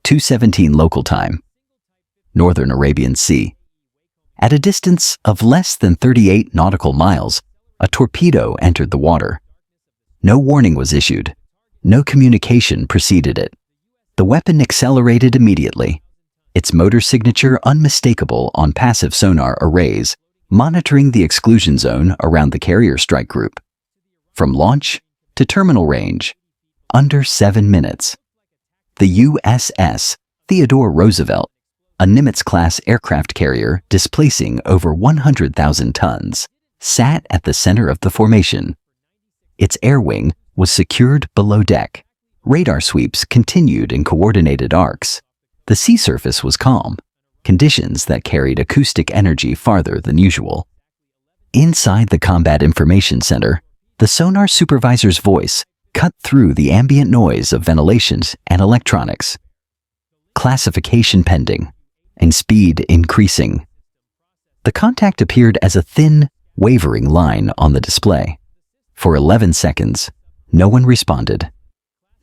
2:17 local time, Northern Arabian Sea. At a distance of less than 38 nautical miles, a torpedo entered the water. No warning was issued. No communication preceded it. The weapon accelerated immediately, its motor signature unmistakable on passive sonar arrays, monitoring the exclusion zone around the carrier strike group. From launch to terminal range, under 7 minutes. The USS Theodore Roosevelt, a Nimitz-class aircraft carrier displacing over 100,000 tons, sat at the center of the formation. Its air wing was secured below deck. Radar sweeps continued in coordinated arcs. The sea surface was calm, conditions that carried acoustic energy farther than usual. Inside the Combat Information Center, the sonar supervisor's voice cut through the ambient noise of ventilations and electronics. Classification pending, and speed increasing. The contact appeared as a thin, wavering line on the display. For 11 seconds, no one responded.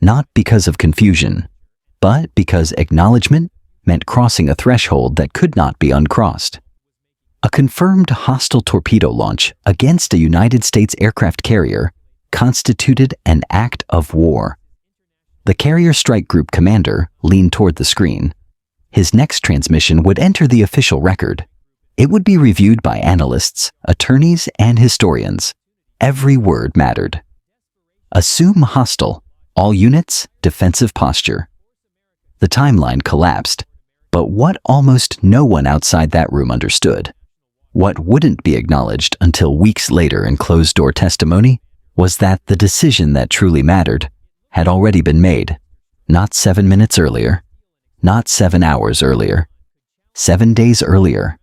Not because of confusion, but because acknowledgement meant crossing a threshold that could not be uncrossed. A confirmed hostile torpedo launch against a United States aircraft carrier constituted an act of war. The carrier strike group commander leaned toward the screen. His next transmission would enter the official record. It would be reviewed by analysts, attorneys, and historians. Every word mattered. Assume hostile. All units, defensive posture. The timeline collapsed, but what almost no one outside that room understood, what wouldn't be acknowledged until weeks later in closed-door testimony, was that the decision that truly mattered had already been made, not 7 minutes earlier, not 7 hours earlier, 7 days earlier.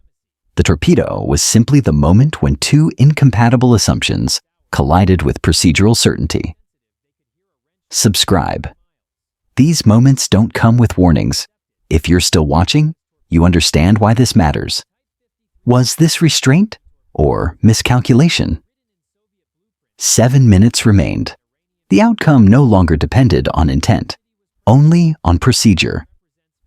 The torpedo was simply the moment when two incompatible assumptions collided with procedural certainty. Subscribe. These moments don't come with warnings. If you're still watching, you understand why this matters. Was this restraint or miscalculation? 7 minutes remained. The outcome no longer depended on intent, only on procedure.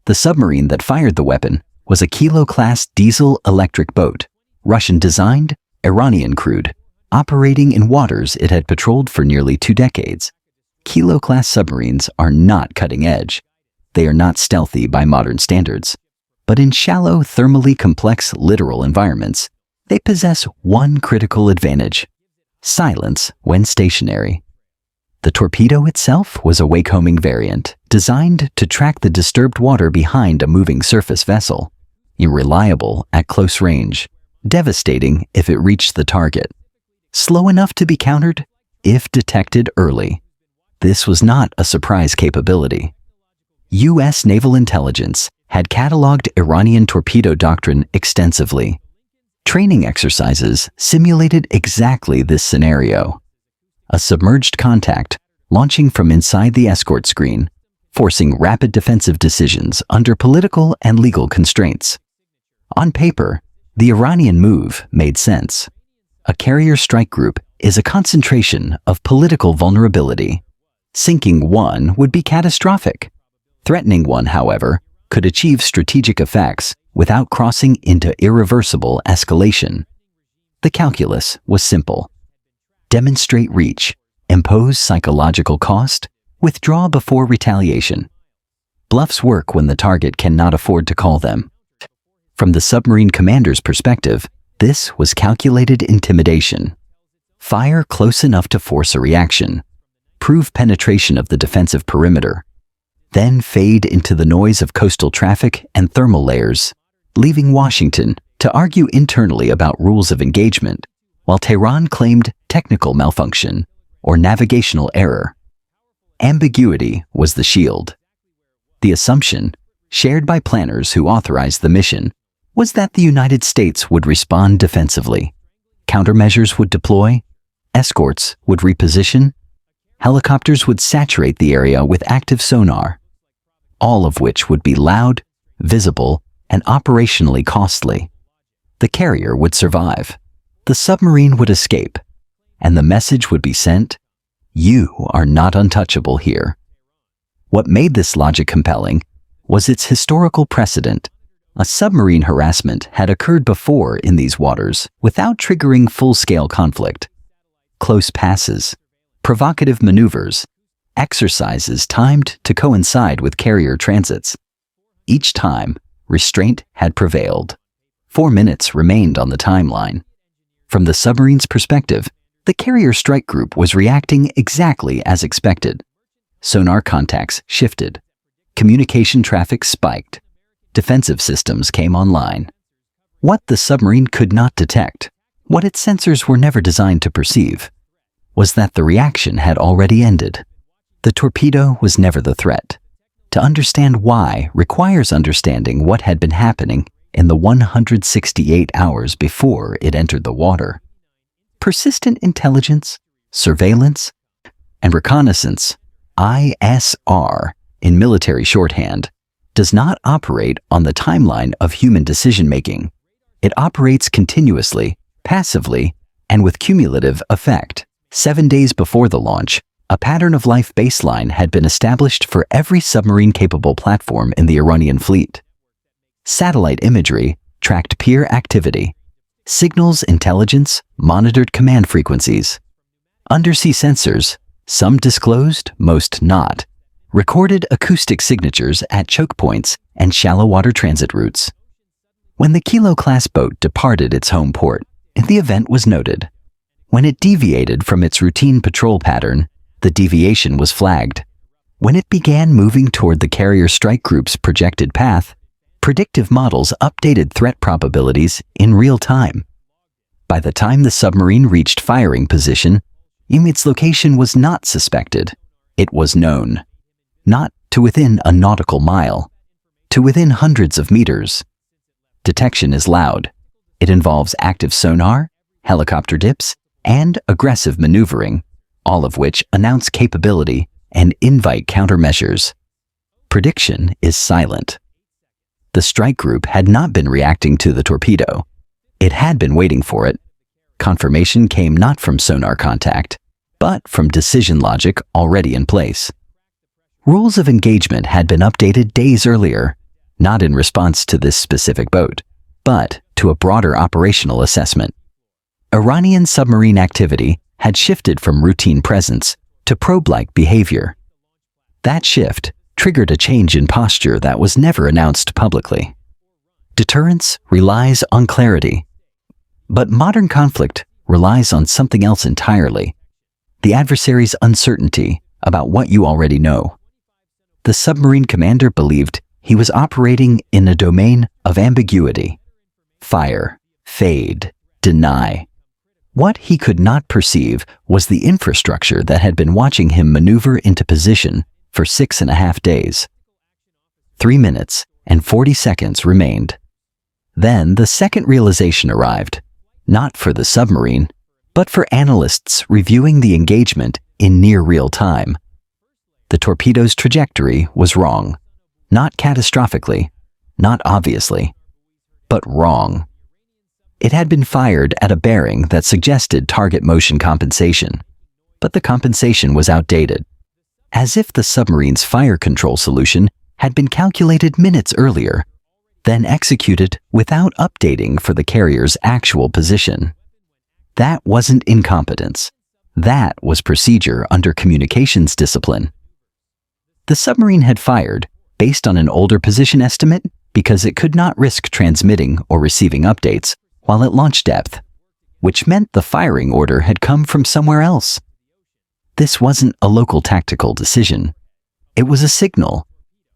The submarine that fired the weapon was a Kilo-class diesel-electric boat, Russian-designed, Iranian-crewed, operating in waters it had patrolled for nearly 2 decades. Kilo-class submarines are not cutting-edge. They are not stealthy by modern standards. But in shallow, thermally complex littoral environments, they possess one critical advantage: silence when stationary. The torpedo itself was a wakehoming variant, designed to track the disturbed water behind a moving surface vessel. Unreliable at close range, devastating if it reached the target. Slow enough to be countered if detected early. This was not a surprise capability. U.S. naval intelligence had cataloged Iranian torpedo doctrine extensively. Training exercises simulated exactly this scenario. A submerged contact launching from inside the escort screen, forcing rapid defensive decisions under political and legal constraints. On paper, the Iranian move made sense. A carrier strike group is a concentration of political vulnerability. Sinking one would be catastrophic. Threatening one, however, could achieve strategic effects without crossing into irreversible escalation. The calculus was simple. Demonstrate reach, impose psychological cost, withdraw before retaliation. Bluffs work when the target cannot afford to call them. From the submarine commander's perspective, this was calculated intimidation. Fire close enough to force a reaction. Prove penetration of the defensive perimeter. Then fade into the noise of coastal traffic and thermal layers, leaving Washington to argue internally about rules of engagement, while Tehran claimed technical malfunction or navigational error. Ambiguity was the shield. The assumption, shared by planners who authorized the mission, was that the United States would respond defensively. Countermeasures would deploy, escorts would reposition, helicopters would saturate the area with active sonar, all of which would be loud, visible, and operationally costly. The carrier would survive, the submarine would escape, and the message would be sent: you are not untouchable here. What made this logic compelling was its historical precedent. A submarine harassment had occurred before in these waters without triggering full-scale conflict. Close passes, provocative maneuvers, exercises timed to coincide with carrier transits. Each time, restraint had prevailed. 4 minutes remained on the timeline. From the submarine's perspective, the carrier strike group was reacting exactly as expected. Sonar contacts shifted. Communication traffic spiked. Defensive systems came online. What the submarine could not detect, what its sensors were never designed to perceive, was that the reaction had already ended. The torpedo was never the threat. To understand why requires understanding what had been happening in the 168 hours before it entered the water. Persistent intelligence, surveillance, and reconnaissance, ISR in military shorthand, does not operate on the timeline of human decision-making. It operates continuously, passively, and with cumulative effect. 7 days before the launch, a pattern-of-life baseline had been established for every submarine-capable platform in the Iranian fleet. Satellite imagery tracked peer activity. Signals intelligence monitored command frequencies. Undersea sensors, some disclosed, most not, recorded acoustic signatures at choke points and shallow water transit routes. When the Kilo-class boat departed its home port, the event was noted. When it deviated from its routine patrol pattern, the deviation was flagged. When it began moving toward the carrier strike group's projected path, predictive models updated threat probabilities in real time. By the time the submarine reached firing position, its location was not suspected. It was known. Not to within a nautical mile, to within hundreds of meters. Detection is loud. It involves active sonar, helicopter dips, and aggressive maneuvering, all of which announce capability and invite countermeasures. Prediction is silent. The strike group had not been reacting to the torpedo. It had been waiting for it. Confirmation came not from sonar contact, but from decision logic already in place. Rules of engagement had been updated days earlier, not in response to this specific boat, but to a broader operational assessment. Iranian submarine activity had shifted from routine presence to probe-like behavior. That shift triggered a change in posture that was never announced publicly. Deterrence relies on clarity, but modern conflict relies on something else entirely: the adversary's uncertainty about what you already know. The submarine commander believed he was operating in a domain of ambiguity. Fire, fade, deny. What he could not perceive was the infrastructure that had been watching him maneuver into position for 6.5 days. 3 minutes and 40 seconds remained. Then the second realization arrived, not for the submarine, but for analysts reviewing the engagement in near real time. The torpedo's trajectory was wrong, not catastrophically, not obviously, but wrong. It had been fired at a bearing that suggested target motion compensation, but the compensation was outdated, as if the submarine's fire control solution had been calculated minutes earlier, then executed without updating for the carrier's actual position. That wasn't incompetence. That was procedure under communications discipline. The submarine had fired based on an older position estimate because it could not risk transmitting or receiving updates while at launch depth, which meant the firing order had come from somewhere else. This wasn't a local tactical decision. It was a signal,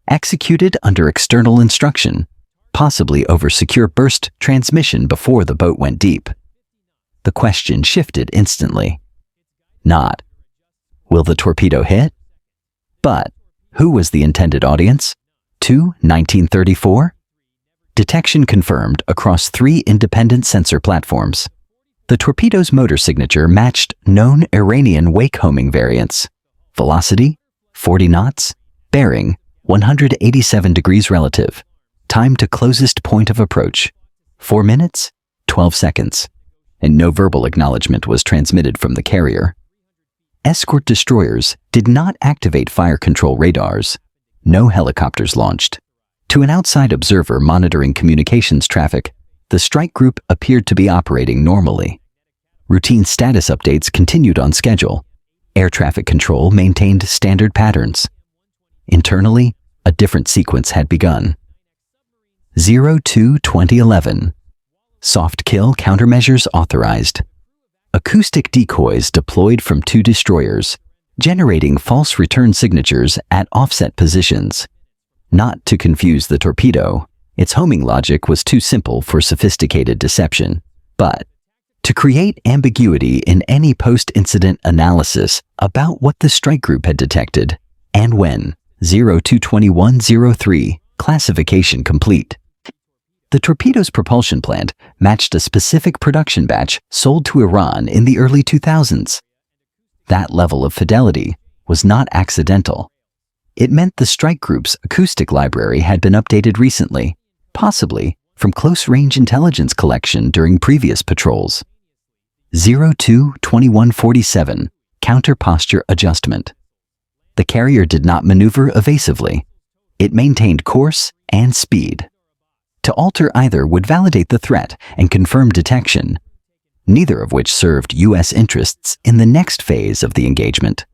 executed under external instruction, possibly over secure burst transmission before the boat went deep. The question shifted instantly. Not, will the torpedo hit? But, who was the intended audience? 1934? Detection confirmed across 3 independent sensor platforms. The torpedo's motor signature matched known Iranian wake-homing variants. Velocity, 40 knots. Bearing, 187 degrees relative. Time to closest point of approach, 4 minutes, 12 seconds. And no verbal acknowledgement was transmitted from the carrier. Escort destroyers did not activate fire control radars. No helicopters launched. To an outside observer monitoring communications traffic, the strike group appeared to be operating normally. Routine status updates continued on schedule. Air traffic control maintained standard patterns. Internally, a different sequence had begun. 02-2011. Soft kill countermeasures authorized. Acoustic decoys deployed from 2 destroyers, generating false return signatures at offset positions. Not to confuse the torpedo, its homing logic was too simple for sophisticated deception, but to create ambiguity in any post-incident analysis about what the strike group had detected and when. 02-2103, classification complete. The torpedo's propulsion plant matched a specific production batch sold to Iran in the early 2000s. That level of fidelity was not accidental. It meant the strike group's acoustic library had been updated recently, possibly from close-range intelligence collection during previous patrols. 02-2147, counter posture adjustment. The carrier did not maneuver evasively. It maintained course and speed. To alter either would validate the threat and confirm detection, neither of which served U.S. interests in the next phase of the engagement.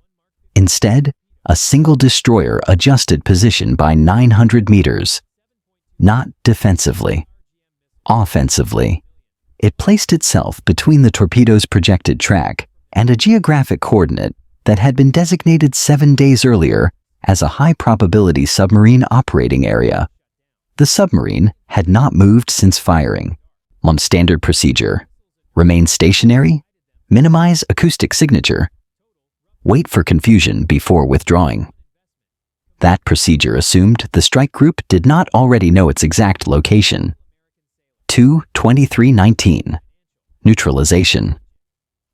Instead, a single destroyer adjusted position by 900 meters. Not defensively. Offensively. It placed itself between the torpedo's projected track and a geographic coordinate that had been designated 7 days earlier as a high-probability submarine operating area. The submarine had not moved since firing. On standard procedure: remain stationary, minimize acoustic signature, wait for confusion before withdrawing. That procedure assumed the strike group did not already know its exact location. 2-2319. Neutralization.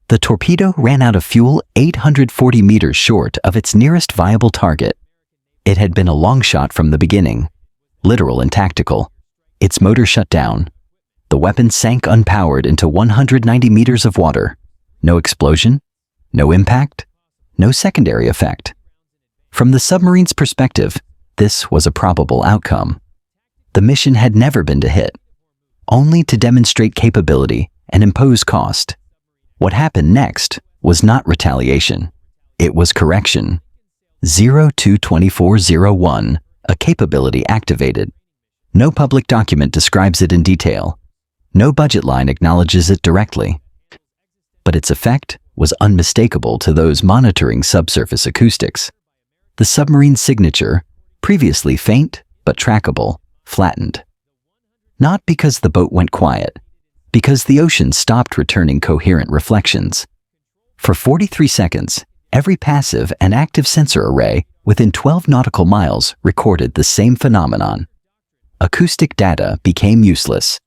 The torpedo ran out of fuel 840 meters short of its nearest viable target. It had been a long shot from the beginning, literal and tactical. Its motor shut down. The weapon sank unpowered into 190 meters of water. No explosion, no impact, no secondary effect. From the submarine's perspective, this was a probable outcome. The mission had never been to hit, only to demonstrate capability and impose cost. What happened next was not retaliation. It was correction. 02-2401, a capability activated. No public document describes it in detail. No budget line acknowledges it directly. But its effect was unmistakable to those monitoring subsurface acoustics. The submarine's signature, previously faint but trackable, flattened. Not because the boat went quiet, because the ocean stopped returning coherent reflections. For 43 seconds, every passive and active sensor array within 12 nautical miles recorded the same phenomenon. Acoustic data became useless.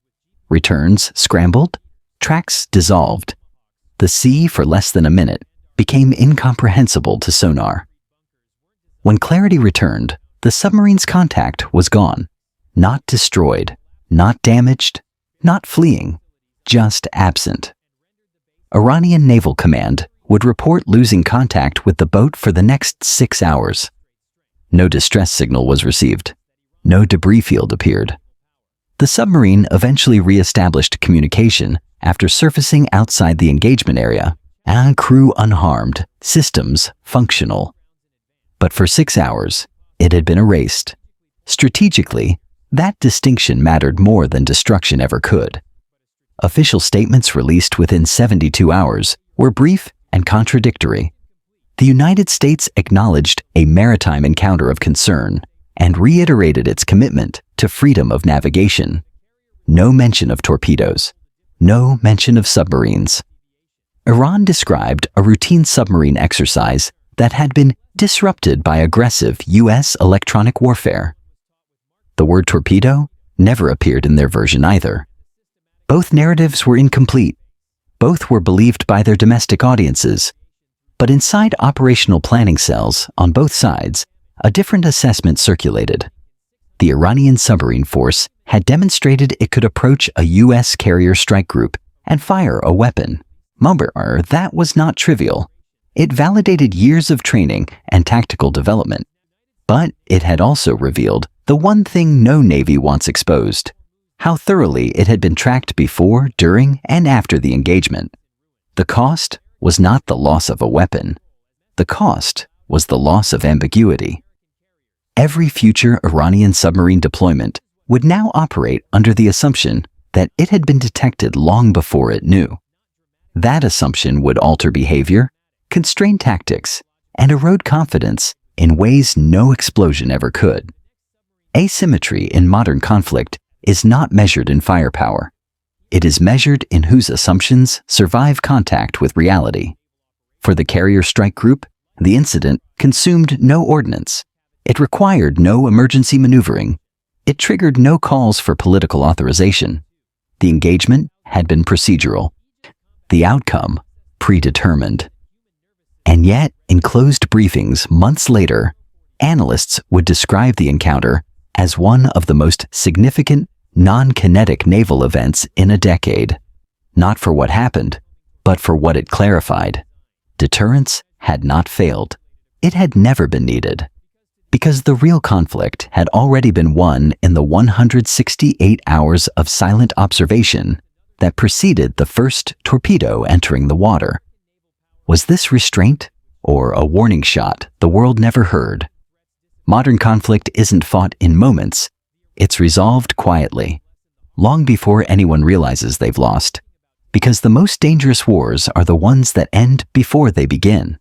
Returns scrambled, tracks dissolved. The sea, for less than a minute, became incomprehensible to sonar. When clarity returned, the submarine's contact was gone. Not destroyed, not damaged, not fleeing, just absent. Iranian Naval Command would report losing contact with the boat for the next 6 hours. No distress signal was received. No debris field appeared. The submarine eventually re-established communication after surfacing outside the engagement area, and crew unharmed, systems functional. But for 6 hours, it had been erased. Strategically, that distinction mattered more than destruction ever could. Official statements released within 72 hours were brief and contradictory. The United States acknowledged a maritime encounter of concern and reiterated its commitment to freedom of navigation. No mention of torpedoes. No mention of submarines. Iran described a routine submarine exercise that had been disrupted by aggressive U.S. electronic warfare. The word torpedo never appeared in their version either. Both narratives were incomplete. Both were believed by their domestic audiences. But inside operational planning cells on both sides, a different assessment circulated. The Iranian submarine force had demonstrated it could approach a U.S. carrier strike group and fire a weapon. Moreover, that was not trivial. It validated years of training and tactical development. But it had also revealed The one thing no Navy wants exposed: how thoroughly it had been tracked before, during, and after the engagement. The cost was not the loss of a weapon. The cost was the loss of ambiguity. Every future Iranian submarine deployment would now operate under the assumption that it had been detected long before it knew. That assumption would alter behavior, constrain tactics, and erode confidence in ways no explosion ever could. Asymmetry in modern conflict is not measured in firepower. It is measured in whose assumptions survive contact with reality. For the carrier strike group, the incident consumed no ordnance. It required no emergency maneuvering. It triggered no calls for political authorization. The engagement had been procedural. The outcome predetermined. And yet, in closed briefings months later, analysts would describe the encounter as one of the most significant non-kinetic naval events in a decade. Not for what happened, but for what it clarified. Deterrence had not failed. It had never been needed. Because the real conflict had already been won in the 168 hours of silent observation that preceded the first torpedo entering the water. Was this restraint or a warning shot the world never heard? Modern conflict isn't fought in moments. It's resolved quietly, long before anyone realizes they've lost. Because the most dangerous wars are the ones that end before they begin.